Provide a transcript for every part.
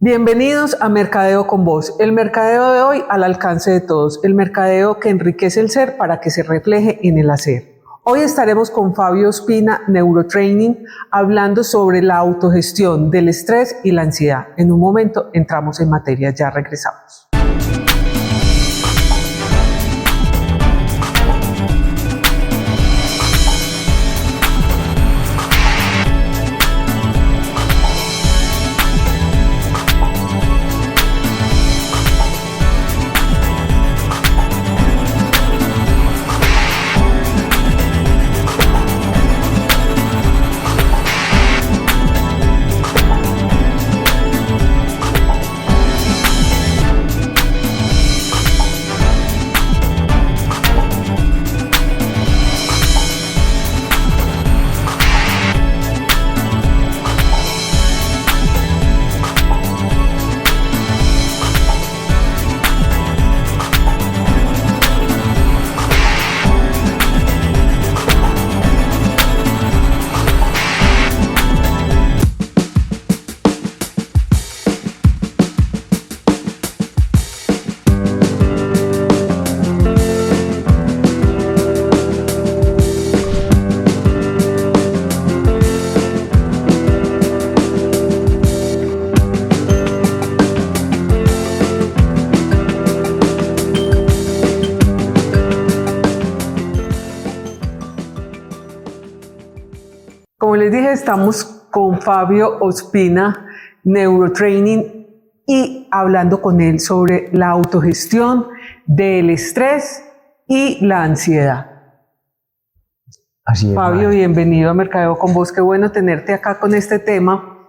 Bienvenidos a Mercadeo con Voz, el mercadeo de hoy al alcance de todos, el mercadeo que enriquece el ser para que se refleje en el hacer. Hoy estaremos con Fabio Ospina, Neurotraining, hablando sobre la autogestión del estrés y la ansiedad. En un momento entramos en materia, ya regresamos. Como les dije, estamos con Fabio Ospina, Neurotraining, y hablando con él sobre la autogestión del estrés y la ansiedad. Así es, Fabio, bienvenido a Mercadeo con Voz. Qué bueno tenerte acá con este tema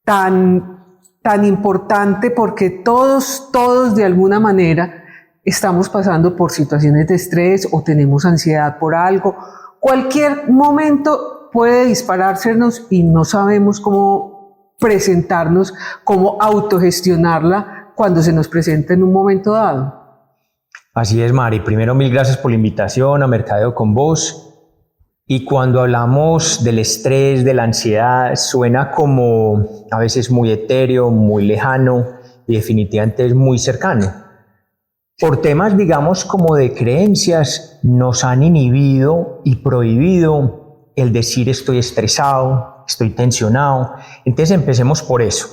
tan importante, porque todos de alguna manera estamos pasando por situaciones de estrés o tenemos ansiedad por algo. Cualquier momento puede disparársenos y no sabemos cómo presentarnos, cómo autogestionarla cuando se nos presenta en un momento dado. Así es, Mari. Primero, mil gracias por la invitación a Mercadeo con Voz. Y cuando hablamos del estrés, de la ansiedad, suena como a veces muy etéreo, muy lejano y definitivamente es muy cercano. Por temas, digamos, como de creencias, nos han inhibido y prohibido el decir estoy estresado, estoy tensionado. Entonces empecemos por eso.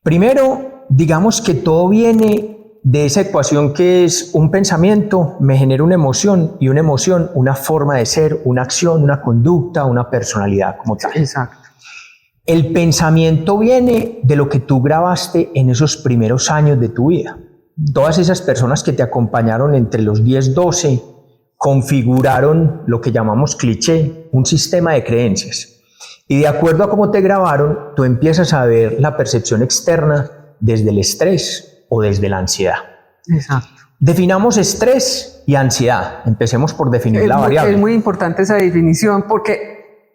Primero, digamos que todo viene de esa ecuación que es un pensamiento, me genera una emoción, y una emoción, una forma de ser, una acción, una conducta, una personalidad como tal. Exacto. El pensamiento viene de lo que tú grabaste en esos primeros años de tu vida. Todas esas personas que te acompañaron entre los 10, 12, configuraron lo que llamamos cliché, un sistema de creencias. Y de acuerdo a cómo te grabaron, tú empiezas a ver la percepción externa desde el estrés o desde la ansiedad. Exacto. Definamos estrés y ansiedad. Empecemos por definir la variable. Es muy importante esa definición porque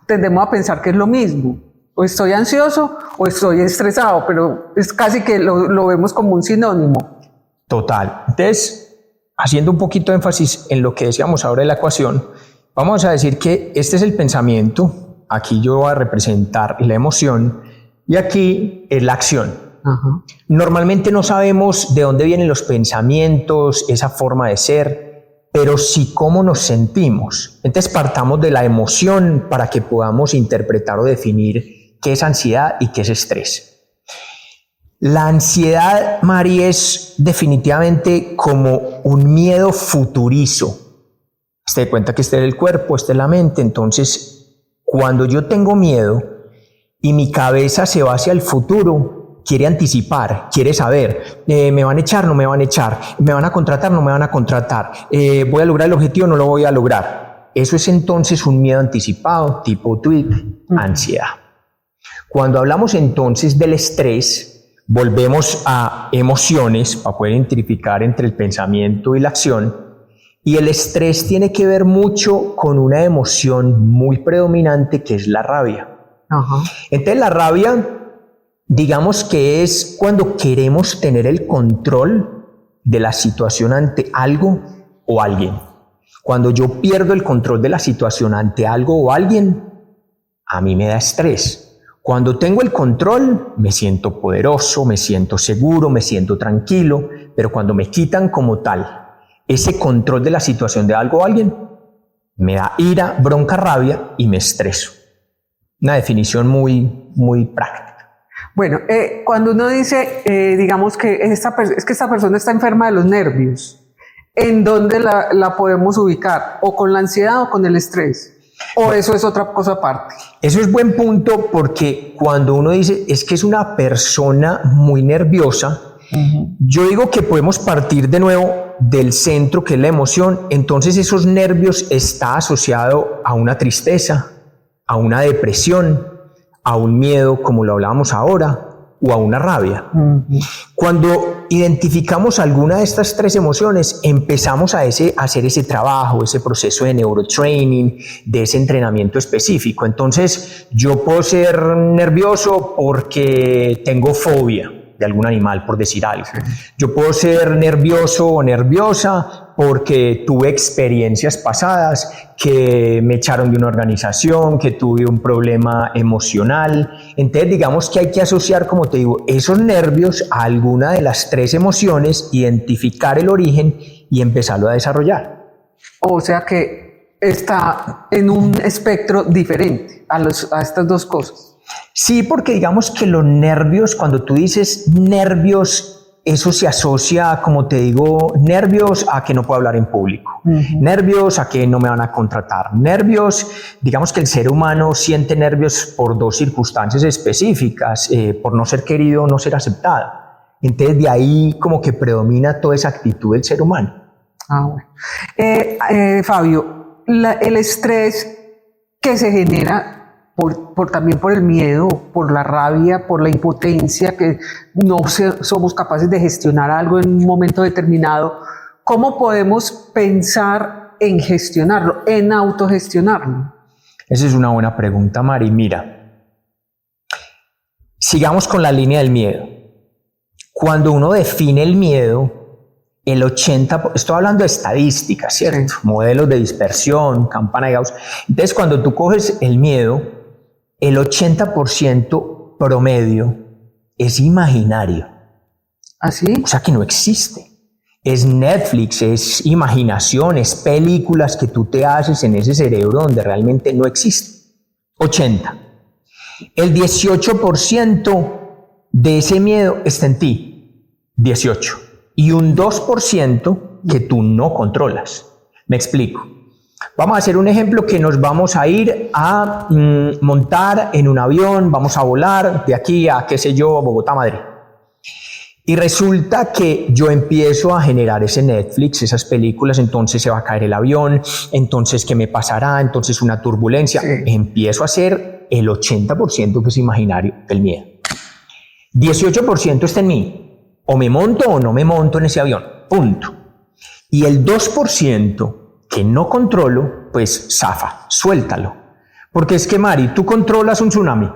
tendemos a pensar que es lo mismo. O estoy ansioso o estoy estresado, pero es casi que lo vemos como un sinónimo. Total. Entonces, haciendo un poquito de énfasis en lo que decíamos ahora de la ecuación, vamos a decir que este es el pensamiento, aquí yo voy a representar la emoción y aquí es la acción. Ajá. Normalmente no sabemos de dónde vienen los pensamientos, esa forma de ser, pero sí cómo nos sentimos. Entonces partamos de la emoción para que podamos interpretar o definir qué es ansiedad y qué es estrés. La ansiedad, Mari, es definitivamente como un miedo futurizo. Se da cuenta que este es el cuerpo, este es la mente. Entonces, cuando yo tengo miedo y mi cabeza se va hacia el futuro, quiere anticipar, quiere saber, ¿me van a echar, no me van a echar? ¿Me van a contratar, no me van a contratar? ¿Voy a lograr el objetivo, no lo voy a lograr? Eso es entonces un miedo anticipado, tipo tweet, ansiedad. Cuando hablamos entonces del estrés, volvemos a emociones para poder identificar entre el pensamiento y la acción, y el estrés tiene que ver mucho con una emoción muy predominante que es la rabia. Ajá. Entonces la rabia, digamos que es cuando queremos tener el control de la situación ante algo o alguien. Cuando yo pierdo el control de la situación ante algo o alguien, a mí me da estrés. Cuando tengo el control, me siento poderoso, me siento seguro, me siento tranquilo, pero cuando me quitan como tal ese control de la situación de algo o alguien, me da ira, bronca, rabia y me estreso. Una definición muy práctica. Bueno, cuando uno dice, digamos que es que esta persona está enferma de los nervios, ¿en dónde la podemos ubicar? ¿O con la ansiedad o con el estrés? ¿O eso es otra cosa aparte? Eso es buen punto, porque cuando uno dice es que es una persona muy nerviosa, yo digo que podemos partir de nuevo del centro, que es la emoción. Entonces esos nervios está asociado a una tristeza, a una depresión, a un miedo, como lo hablábamos ahora, o a una rabia. Cuando identificamos alguna de estas tres emociones, empezamos a hacer ese trabajo, ese proceso de neurotraining, de ese entrenamiento específico. Entonces, yo puedo ser nervioso porque tengo fobia de algún animal, por decir algo. Yo puedo ser nervioso o nerviosa porque tuve experiencias pasadas, que me echaron de una organización, que tuve un problema emocional. Entonces, digamos que hay que asociar, como te digo, esos nervios a alguna de las tres emociones, identificar el origen y empezarlo a desarrollar. O sea que está en un espectro diferente a estas dos cosas. Sí, porque digamos que los nervios, cuando tú dices nervios, eso se asocia, como te digo, nervios a que no puedo hablar en público, nervios a que no me van a contratar, nervios, digamos que el ser humano siente nervios por dos circunstancias específicas, por no ser querido o no ser aceptado. Entonces de ahí como que predomina toda esa actitud del ser humano. Bueno. Fabio, el estrés que se genera también por el miedo, por la rabia, por la impotencia, que no somos capaces de gestionar algo en un momento determinado, ¿cómo podemos pensar en gestionarlo, en autogestionarlo? Esa es una buena pregunta, Mari. Mira, sigamos con la línea del miedo. Cuando uno define el miedo, el 80%, estoy hablando de estadísticas, ¿cierto? Sí. Modelos de dispersión, campana de Gauss. Entonces, cuando tú coges el miedo, el 80% promedio es imaginario. ¿Así? O sea que no existe. Es Netflix, es imaginación, es películas que tú te haces en ese cerebro donde realmente no existe. 80. El 18% de ese miedo está en ti. 18. Y un 2% que tú no controlas. Me explico. Vamos a hacer un ejemplo que nos vamos a ir a montar en un avión, vamos a volar de aquí a, qué sé yo, Bogotá, Madrid. Y resulta que yo empiezo a generar ese Netflix, esas películas, entonces se va a caer el avión, entonces ¿qué me pasará? Entonces una turbulencia. Sí. Empiezo a hacer el 80% que es imaginario del miedo. 18% está en mí. O me monto o no me monto en ese avión. Punto. Y el 2% que no controlo, pues zafa, suéltalo. Porque es que, Mari, ¿tú controlas un tsunami?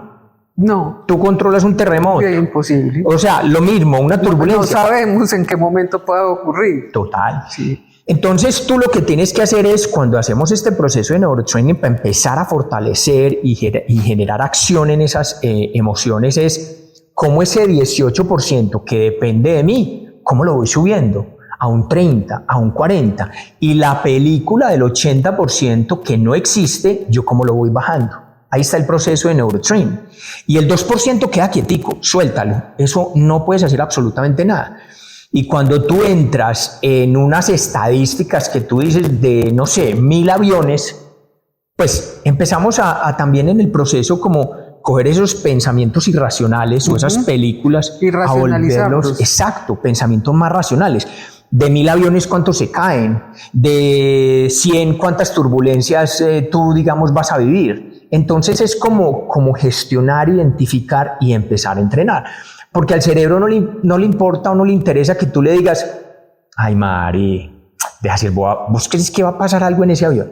No. ¿Tú controlas un terremoto? Es imposible. O sea, lo mismo, una turbulencia. No sabemos en qué momento puede ocurrir. Total. Sí. Entonces, tú lo que tienes que hacer es, cuando hacemos este proceso de neurotraining para empezar a fortalecer y generar acción en esas emociones, es cómo ese 18% que depende de mí, cómo lo voy subiendo a un 30, a un 40, y la película del 80% que no existe, yo cómo lo voy bajando. Ahí está el proceso de neurotraining. Y el 2% queda quietico, suéltalo. Eso no puedes hacer absolutamente nada. Y cuando tú entras en unas estadísticas que tú dices de, no sé, 1000 aviones, pues empezamos a también en el proceso como coger esos pensamientos irracionales o esas películas a volverlos, exacto, pensamientos más racionales. De 1000 aviones, ¿cuántos se caen? De 100, ¿cuántas turbulencias tú, digamos, vas a vivir? Entonces es como gestionar, identificar y empezar a entrenar. Porque al cerebro no le importa o no le interesa que tú le digas, ay, Mari, deja ser boba, ¿vos crees que va a pasar algo en ese avión?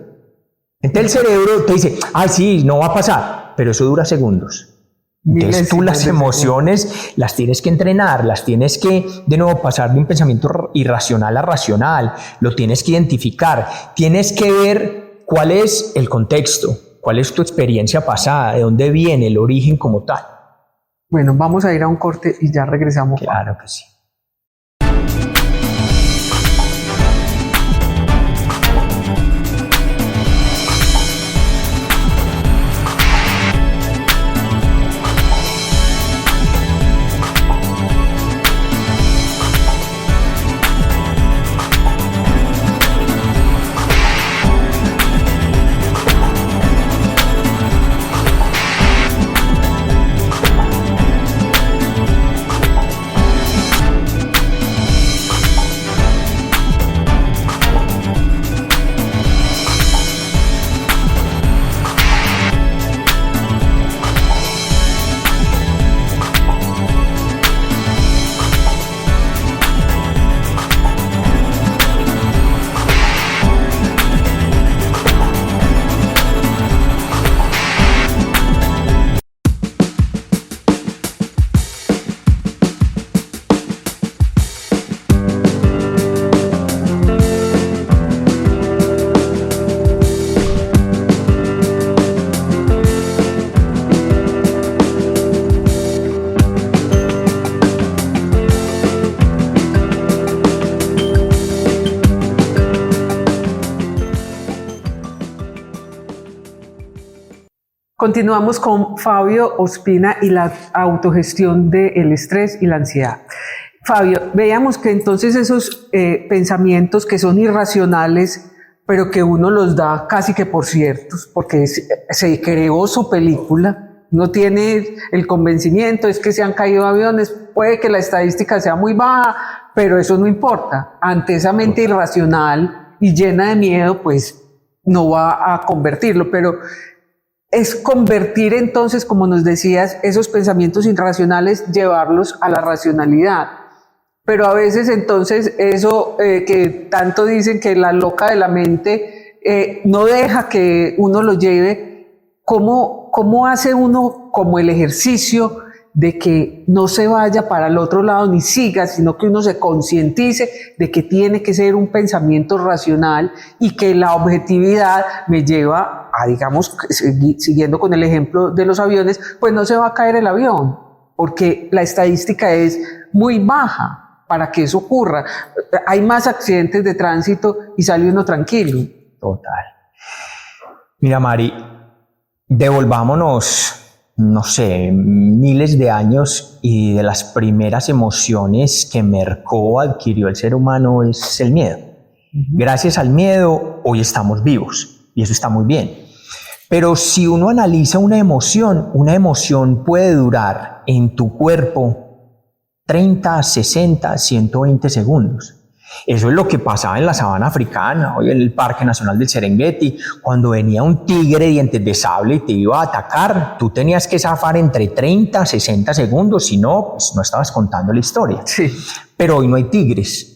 Entonces el cerebro te dice, ay, sí, no va a pasar, pero eso dura segundos. Entonces tú las emociones las tienes que entrenar, las tienes que de nuevo pasar de un pensamiento irracional a racional, lo tienes que identificar, tienes que ver cuál es el contexto, cuál es tu experiencia pasada, de dónde viene el origen como tal. Bueno, vamos a ir a un corte y ya regresamos. Claro que sí. Continuamos con Fabio Ospina y la autogestión del estrés y la ansiedad. Fabio, veíamos que entonces esos pensamientos que son irracionales, pero que uno los da casi que por ciertos, porque se creó su película, no tiene el convencimiento, es que se han caído aviones, puede que la estadística sea muy baja, pero eso no importa. Ante esa mente irracional y llena de miedo, pues no va a convertirlo, pero es convertir entonces, como nos decías, esos pensamientos irracionales, llevarlos a la racionalidad. Pero a veces entonces eso que tanto dicen que la loca de la mente no deja que uno lo lleve. ¿Cómo hace uno como el ejercicio de que no se vaya para el otro lado ni siga, sino que uno se concientice de que tiene que ser un pensamiento racional y que la objetividad me lleva a, digamos, siguiendo con el ejemplo de los aviones, pues no se va a caer el avión, porque la estadística es muy baja para que eso ocurra. Hay más accidentes de tránsito y sale uno tranquilo. Total. Mira, Mari, devolvámonos, no sé, miles de años y de las primeras emociones que marcó, adquirió el ser humano es el miedo. Gracias al miedo hoy estamos vivos y eso está muy bien. Pero si uno analiza una emoción puede durar en tu cuerpo 30, 60, 120 segundos. Eso es lo que pasaba en la sabana africana, hoy en el Parque Nacional del Serengeti, cuando venía un tigre de dientes de sable y te iba a atacar, tú tenías que zafar entre 30 a 60 segundos, si no, pues no estabas contando la historia. Sí. Pero hoy no hay tigres.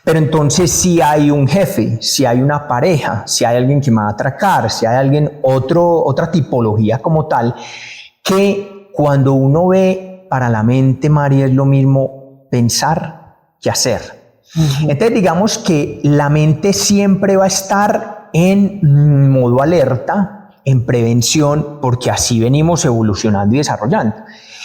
Pero entonces si hay un jefe, si hay una pareja, si hay alguien que me va a atracar, si hay alguien, otra tipología como tal, que cuando uno ve para la mente, María, es lo mismo pensar que hacer. Entonces digamos que la mente siempre va a estar en modo alerta, en prevención, porque así venimos evolucionando y desarrollando.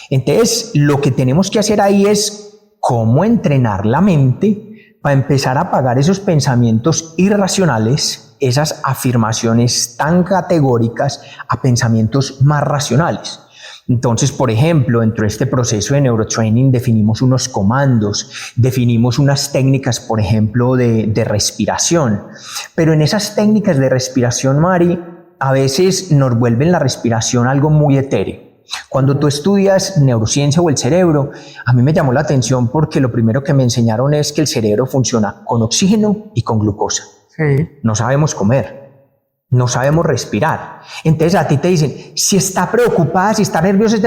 Entonces lo que tenemos que hacer ahí es cómo entrenar la mente para empezar a apagar esos pensamientos irracionales, esas afirmaciones tan categóricas, a pensamientos más racionales. Entonces, por ejemplo, dentro de este proceso de neurotraining definimos unos comandos, definimos unas técnicas, por ejemplo, de respiración. Pero en esas técnicas de respiración, Mari, a veces nos vuelven la respiración algo muy etéreo. Cuando tú estudias neurociencia o el cerebro, a mí me llamó la atención porque lo primero que me enseñaron es que el cerebro funciona con oxígeno y con glucosa. Sí. No sabemos comer, no sabemos respirar. Entonces a ti te dicen, si está preocupada, si está nerviosa,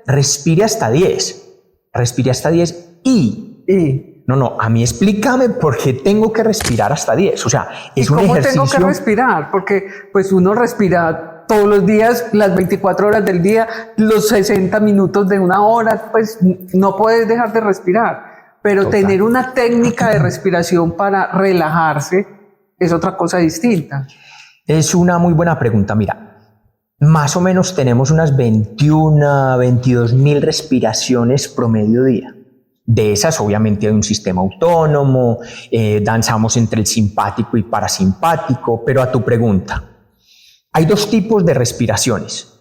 respire hasta 10. Respire hasta 10 y... No, a mí explícame por qué tengo que respirar hasta 10. O sea, es un ejercicio... ¿Cómo tengo que respirar? Porque pues uno respira todos los días, las 24 horas del día, los 60 minutos de una hora, pues no puedes dejar de respirar. Pero Total. Tener una técnica de respiración para relajarse es otra cosa distinta. Es una muy buena pregunta. Mira, más o menos tenemos unas 21, 22.000 respiraciones promedio día. De esas, obviamente, hay un sistema autónomo, danzamos entre el simpático y parasimpático, pero a tu pregunta, hay dos tipos de respiraciones.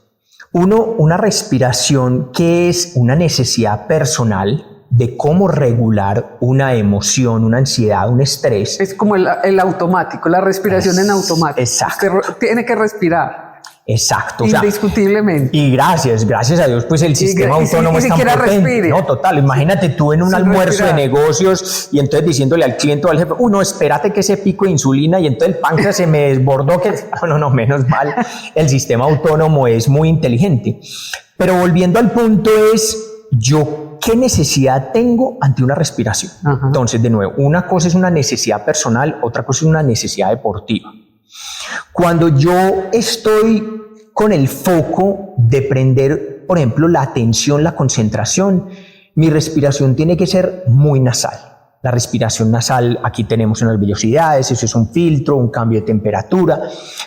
Uno, una respiración que es una necesidad personal de cómo regular una emoción, una ansiedad, un estrés. Es como el automático, la respiración en automático. Exacto. Usted tiene que respirar. Exacto. Indiscutiblemente. Y gracias a Dios, pues el sistema autónomo es tan potente. Respire. No, total. Imagínate tú en un almuerzo de negocios y entonces diciéndole al cliente o al jefe, no, espérate que ese pico de insulina y entonces el páncreas se me desbordó. No, menos mal. El sistema autónomo es muy inteligente. Pero volviendo al punto yo, ¿qué necesidad tengo ante una respiración? Ajá. Entonces, de nuevo, una cosa es una necesidad personal, otra cosa es una necesidad deportiva. Cuando yo estoy con el foco de prender, por ejemplo, la atención, la concentración, mi respiración tiene que ser muy nasal. La respiración nasal, aquí tenemos unas vellosidades, eso es un filtro, un cambio de temperatura,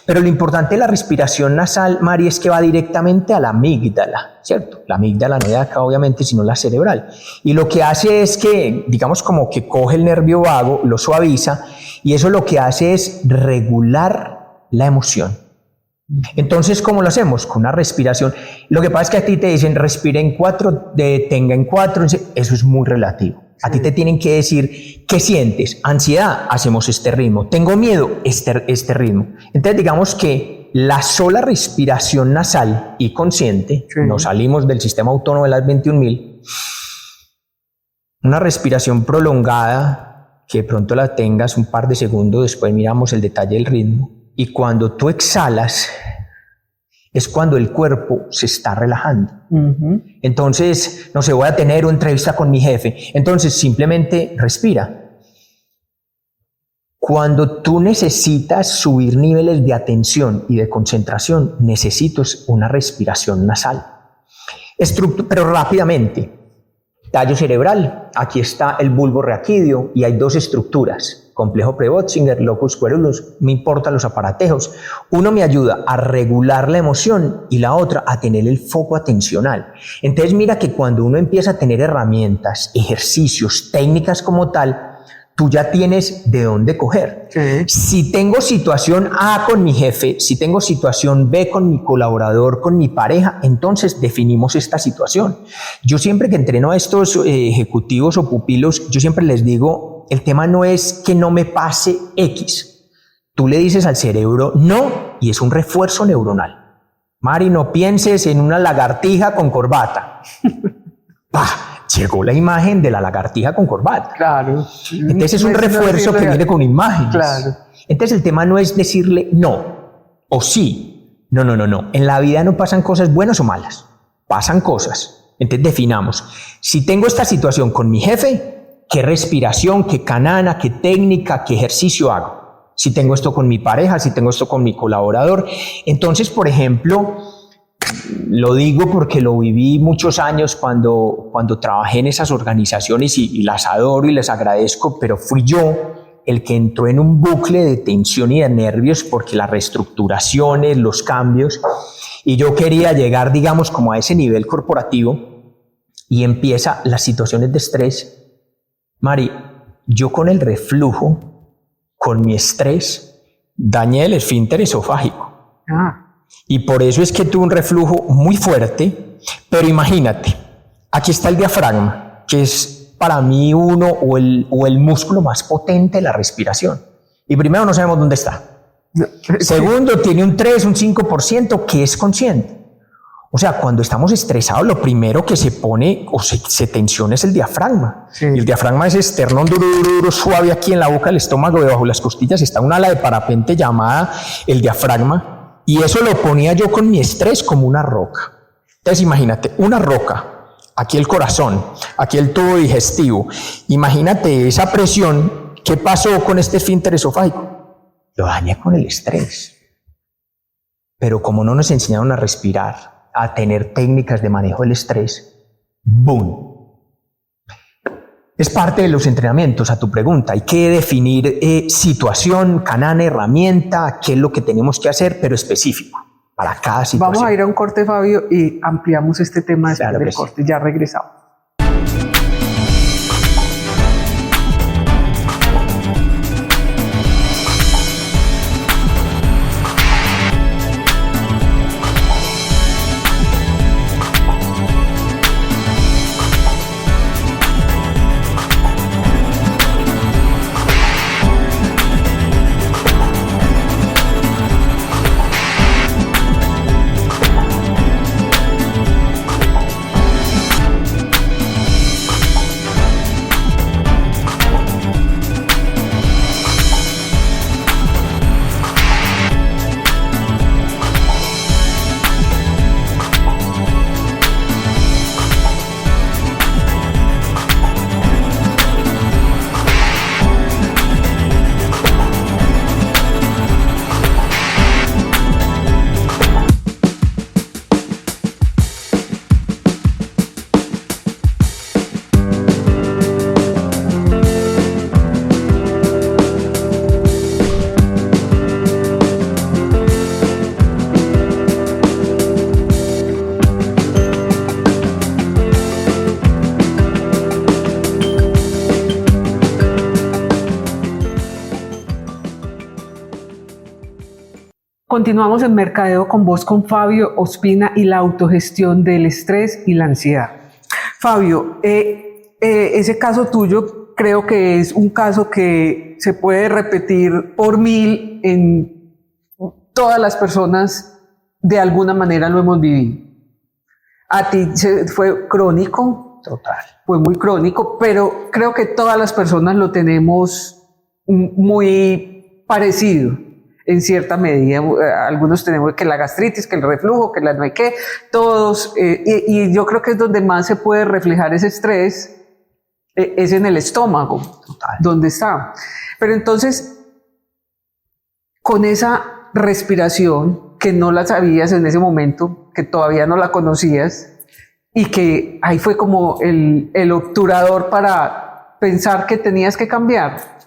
pero lo importante de la respiración nasal, Mari, es que va directamente a la amígdala, ¿cierto? La amígdala no de acá, obviamente, sino la cerebral. Y lo que hace es que, digamos, como que coge el nervio vago, lo suaviza, y eso lo que hace es regular la emoción. Entonces, ¿cómo lo hacemos? Con una respiración. Lo que pasa es que a ti te dicen respire en 4, detenga en 4, eso es muy relativo. A ti te tienen que decir, ¿qué sientes? Ansiedad, hacemos este ritmo. Tengo miedo, este ritmo. Entonces, digamos que la sola respiración nasal y consciente, nos salimos del sistema autónomo de las 21.000, una respiración prolongada, que de pronto la tengas un par de segundos, después miramos el detalle del ritmo, y cuando tú exhalas, es cuando el cuerpo se está relajando. Uh-huh. Entonces, no sé, voy a tener una entrevista con mi jefe. Entonces, simplemente respira. Cuando tú necesitas subir niveles de atención y de concentración, necesitas una respiración nasal. Pero rápidamente. Tallo cerebral, aquí está el bulbo raquídeo y hay dos estructuras, complejo pre-Bötzinger, locus coeruleus, me importan los aparatejos. Uno me ayuda a regular la emoción y la otra a tener el foco atencional. Entonces mira que cuando uno empieza a tener herramientas, ejercicios, técnicas como tal, tú ya tienes de dónde coger. Si tengo situación A con mi jefe, si tengo situación B con mi colaborador, con mi pareja, entonces definimos esta situación. Yo siempre que entreno a estos ejecutivos o pupilos, yo siempre les digo, el tema no es que no me pase X. Tú le dices al cerebro no y es un refuerzo neuronal. Mari, no pienses en una lagartija con corbata. ¡Pah! Llegó la imagen de la lagartija con corbata. Claro. Entonces es un refuerzo que viene con imágenes. Claro. Entonces el tema no es decirle no o sí. No. En la vida no pasan cosas buenas o malas. Pasan cosas. Entonces definamos. Si tengo esta situación con mi jefe, ¿qué respiración, qué canana, qué técnica, qué ejercicio hago? Si tengo esto con mi pareja, si tengo esto con mi colaborador. Entonces, por ejemplo, lo digo porque lo viví muchos años cuando trabajé en esas organizaciones y las adoro y les agradezco, pero fui yo el que entró en un bucle de tensión y de nervios porque las reestructuraciones, los cambios, y yo quería llegar, digamos, como a ese nivel corporativo y empieza las situaciones de estrés. Mari, yo con el reflujo, con mi estrés, dañé el esfínter esofágico. Y por eso es que tuve un reflujo muy fuerte, pero imagínate, aquí está el diafragma, que es para mí uno o el músculo más potente de la respiración. Y primero no sabemos dónde está. Segundo, tiene un 3, un 5% que es consciente. O sea, cuando estamos estresados, lo primero que se pone o se tensiona es el diafragma. Sí. Y el diafragma es esternón duro, suave aquí en la boca, el estómago, debajo de las costillas, está un ala de parapente llamada el diafragma. Y eso lo ponía yo con mi estrés como una roca. Entonces imagínate, una roca, aquí el corazón, aquí el tubo digestivo. Imagínate esa presión. ¿Qué pasó con este esfínter esofágico? Lo dañé con el estrés. Pero como no nos enseñaron a respirar, a tener técnicas de manejo del estrés, ¡boom! Es parte de los entrenamientos, a tu pregunta. Hay que definir situación, canal, herramienta, qué es lo que tenemos que hacer, pero específico. para cada situación. Vamos a ir a un corte, Fabio, y ampliamos este tema después Claro del que sí. corte. Ya regresamos. Continuamos en Mercadeo con Vos con Fabio Ospina y la autogestión del estrés y la ansiedad. Fabio, ese caso tuyo creo que es un caso que se puede repetir por 1000 en todas las personas, de alguna manera lo hemos vivido. A ti fue crónico. Total. Fue muy crónico, pero creo que todas las personas lo tenemos muy parecido en cierta medida. Algunos tenemos que la gastritis, que el reflujo, que la no hay qué, todos, y yo creo que es donde más se puede reflejar ese estrés, es en el estómago. Total. Donde está. Pero entonces, con esa respiración, que no la sabías en ese momento, que todavía no la conocías, y que ahí fue como el obturador para pensar que tenías que cambiar,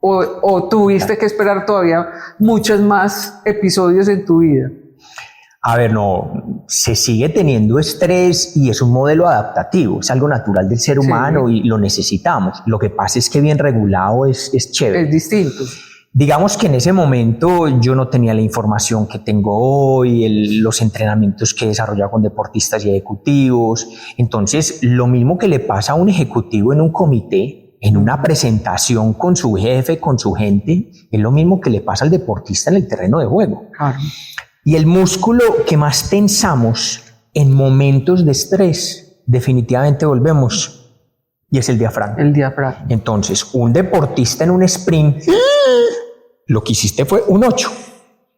o tuviste que esperar todavía muchos más episodios en tu vida. A ver, no, se sigue teniendo estrés y es un modelo adaptativo, es algo natural del ser humano y lo necesitamos. Lo que pasa es que bien regulado es chévere. Es distinto. Digamos que en ese momento yo no tenía la información que tengo hoy, los entrenamientos que he desarrollado con deportistas y ejecutivos. Entonces, lo mismo que le pasa a un ejecutivo en un comité, en una presentación con su jefe, con su gente, es lo mismo que le pasa al deportista en el terreno de juego. Claro. Y el músculo que más tensamos en momentos de estrés, definitivamente volvemos, y es el diafragma. El diafragma. Entonces, un deportista en un sprint, lo que hiciste fue un 8.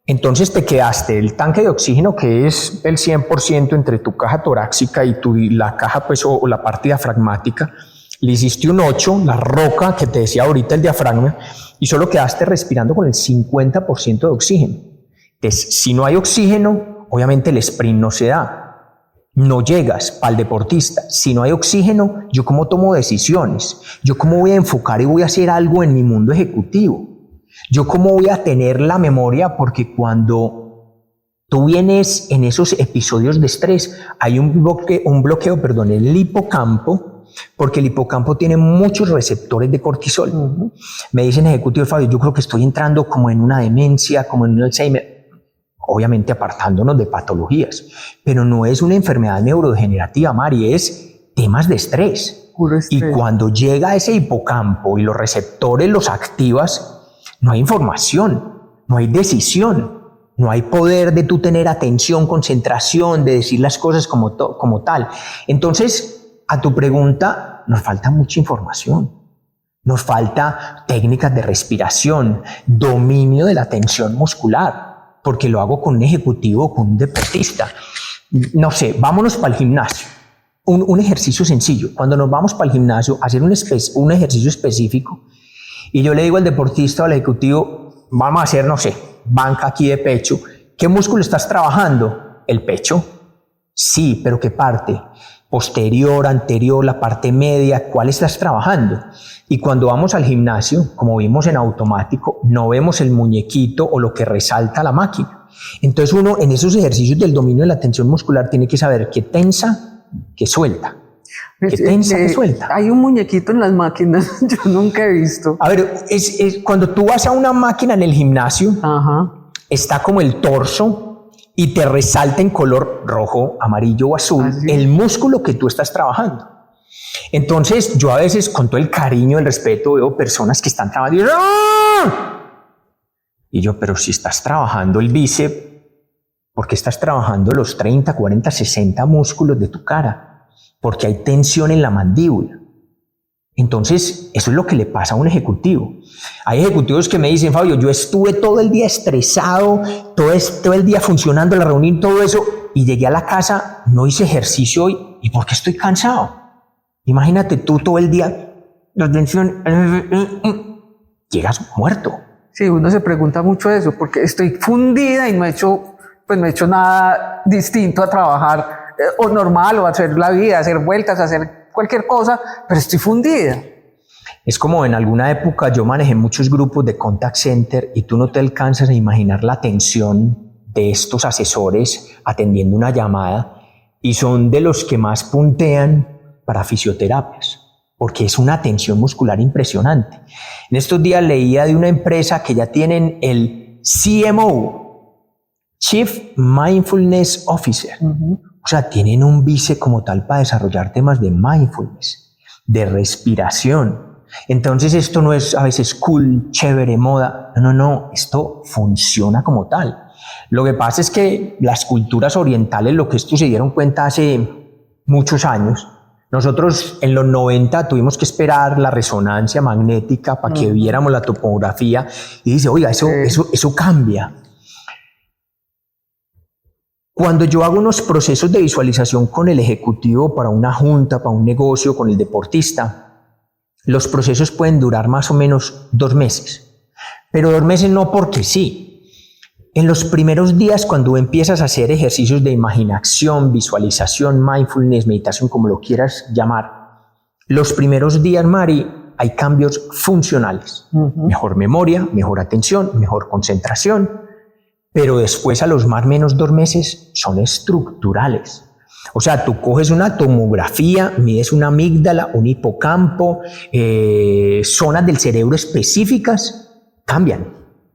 Entonces te quedaste el tanque de oxígeno, que es el 100% entre tu caja torácica y la caja, pues, o la parte diafragmática. Le hiciste un 8, la roca que te decía ahorita el diafragma, y solo quedaste respirando con el 50% de oxígeno. Entonces, si no hay oxígeno, obviamente el sprint no se da. No llegas para el deportista. Si no hay oxígeno, ¿yo cómo tomo decisiones? ¿Yo cómo voy a enfocar y voy a hacer algo en mi mundo ejecutivo? ¿Yo cómo voy a tener la memoria? Porque cuando tú vienes en esos episodios de estrés, hay un bloqueo, en el hipocampo, porque el hipocampo tiene muchos receptores de cortisol. Me dicen ejecutivos, Fabio, yo creo que estoy entrando como en una demencia, como en un Alzheimer, obviamente apartándonos de patologías, pero no es una enfermedad neurodegenerativa, Mari, es temas de estrés. Puro estrés. Y cuando llega ese hipocampo y los receptores los activas, no hay información, no hay decisión, no hay poder de tú tener atención, concentración, de decir las cosas como tal. Entonces, a tu pregunta, nos falta mucha información. Nos falta técnicas de respiración, dominio de la tensión muscular, porque lo hago con un ejecutivo, con un deportista. No sé, vámonos para el gimnasio. Un ejercicio sencillo. Cuando nos vamos para el gimnasio a hacer un ejercicio específico, y yo le digo al deportista o al ejecutivo, vamos a hacer, no sé, banca aquí de pecho. ¿Qué músculo estás trabajando? ¿El pecho? Sí, pero ¿qué parte? Posterior, anterior, la parte media, ¿cuál estás trabajando? Y cuando vamos al gimnasio, como vimos en automático, no vemos el muñequito o lo que resalta la máquina. Entonces uno en esos ejercicios del dominio de la tensión muscular tiene que saber qué tensa, qué suelta. ¿Qué tensa, qué suelta? Hay un muñequito en las máquinas, yo nunca he visto. A ver, cuando tú vas a una máquina en el gimnasio, Ajá. está como el torso y te resalta en color rojo, amarillo o azul el músculo que tú estás trabajando. Entonces yo a veces con todo el cariño, el respeto, veo personas que están trabajando y ¡ah! Y yo, pero si estás trabajando el bíceps, ¿por qué estás trabajando los 30, 40, 60 músculos de tu cara? Porque hay tensión en la mandíbula. Entonces, eso es lo que le pasa a un ejecutivo. Hay ejecutivos que me dicen, Fabio, yo estuve todo el día estresado, todo el día funcionando, la reunión, todo eso, y llegué a la casa, no hice ejercicio hoy, ¿y por qué estoy cansado? Imagínate tú todo el día, la tensión, llegas muerto. Sí, uno se pregunta mucho eso, porque estoy fundida y no he hecho nada distinto a trabajar o normal, o hacer la vida, hacer vueltas, hacer cualquier cosa, pero estoy fundida. Es como en alguna época yo manejé muchos grupos de contact center y tú no te alcanzas a imaginar la tensión de estos asesores atendiendo una llamada, y son de los que más puntean para fisioterapias, porque es una tensión muscular impresionante. En estos días leía de una empresa que ya tienen el CMO, Chief Mindfulness Officer. O sea, tienen un vice como tal para desarrollar temas de mindfulness, de respiración. Entonces esto no es a veces cool, chévere, moda. No, esto funciona como tal. Lo que pasa es que las culturas orientales, lo que estos se dieron cuenta hace muchos años, nosotros en los 90 tuvimos que esperar la resonancia magnética para que viéramos la topografía, y dice, oiga, eso cambia. Cuando yo hago unos procesos de visualización con el ejecutivo para una junta, para un negocio, con el deportista, los procesos pueden durar más o menos 2 meses. Pero 2 meses no porque sí. En los primeros días, cuando empiezas a hacer ejercicios de imaginación, visualización, mindfulness, meditación, como lo quieras llamar, los primeros días, Mari, hay cambios funcionales. Mejor memoria, mejor atención, mejor concentración. Pero después, a los más o menos 2 meses, son estructurales. O sea, tú coges una tomografía, mides una amígdala, un hipocampo, zonas del cerebro específicas, cambian.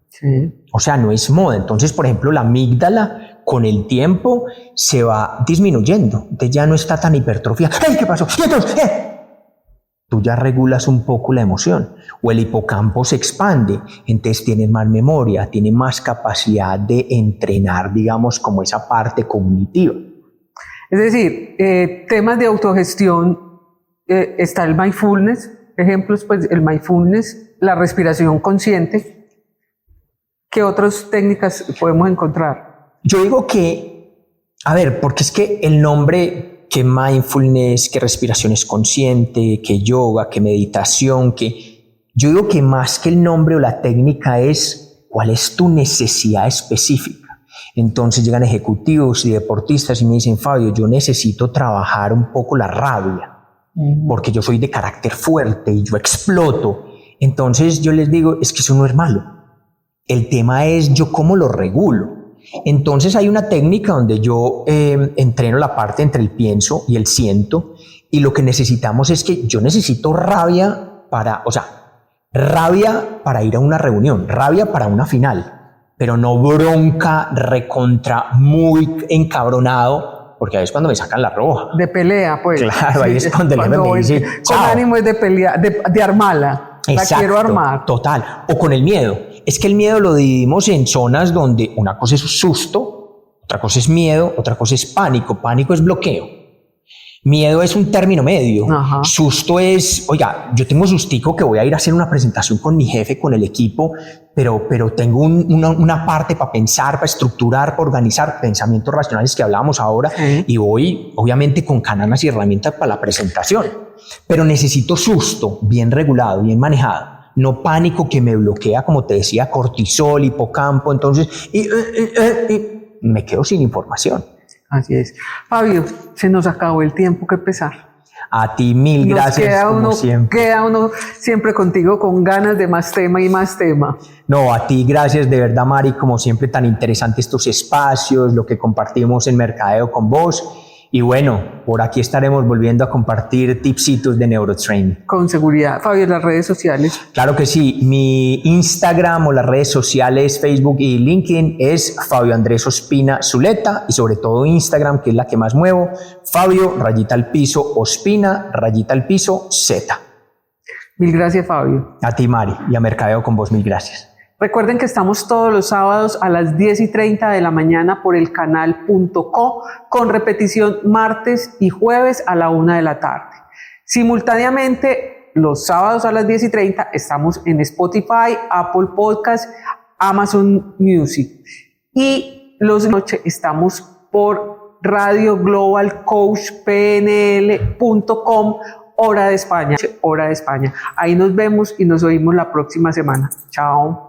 Sí. O sea, no es moda. Entonces, por ejemplo, la amígdala con el tiempo se va disminuyendo. Entonces ya no está tan hipertrofiada. ¡Ay, qué pasó! ¿Y entonces? Tú ya regulas un poco la emoción, o el hipocampo se expande, entonces tienes más memoria, tienes más capacidad de entrenar, digamos, como esa parte cognitiva. Es decir, temas de autogestión, está el mindfulness, ejemplos, pues el mindfulness, la respiración consciente. ¿Qué otras técnicas podemos encontrar? Yo digo que, a ver, porque es que el nombre, que mindfulness, que respiración es consciente, que yoga, que meditación, yo digo que más que el nombre o la técnica es cuál es tu necesidad específica. Entonces llegan ejecutivos y deportistas y me dicen, Fabio, yo necesito trabajar un poco la rabia, porque yo soy de carácter fuerte y yo exploto. Entonces yo les digo, es que eso no es malo. El tema es yo cómo lo regulo. Entonces hay una técnica donde yo entreno la parte entre el pienso y el siento, y lo que necesitamos es que yo necesito rabia para ir a una reunión, rabia para una final, pero no bronca recontra muy encabronado, porque ahí es cuando me sacan la roja. De pelea, pues. Claro, ahí es cuando el jefe me dice, con chao. ánimo es de pelea, de armarla. Exacto, la quiero armar. Total. O con el miedo. Es que el miedo lo dividimos en zonas donde una cosa es susto, otra cosa es miedo, otra cosa es pánico. Pánico es bloqueo. Miedo es un término medio. Ajá. Susto es, oiga, yo tengo sustico que voy a ir a hacer una presentación con mi jefe, con el equipo, pero tengo una parte para pensar, para estructurar, para organizar, pensamientos racionales que hablábamos ahora, y voy obviamente con cananas y herramientas para la presentación. Pero necesito susto bien regulado, bien manejado. No pánico que me bloquea, como te decía, cortisol, hipocampo, entonces y me quedo sin información. Así es. Fabio, se nos acabó el tiempo, qué pesar. A ti mil gracias, como siempre. Queda uno siempre contigo con ganas de más tema y más tema. No, a ti gracias de verdad, Mari, como siempre tan interesantes estos espacios, lo que compartimos en Mercadeo con vos. Y bueno, por aquí estaremos volviendo a compartir tipsitos de neurotraining. Con seguridad. Fabio, las redes sociales. Claro que sí. Mi Instagram o las redes sociales, Facebook y LinkedIn es Fabio Andrés Ospina Zuleta, y sobre todo Instagram, que es la que más muevo, Fabio _Ospina Z. Mil gracias, Fabio. A ti, Mari, y a Mercadeo con vos, mil gracias. Recuerden que estamos todos los sábados a las 10:30 de la mañana por el canal.co, con repetición martes y jueves a la 1 de la tarde. Simultáneamente, los sábados a las 10:30 estamos en Spotify, Apple Podcast, Amazon Music. Y los de noche estamos por Radio Global Coach PNL.com, hora de España. Ahí nos vemos y nos oímos la próxima semana. Chao.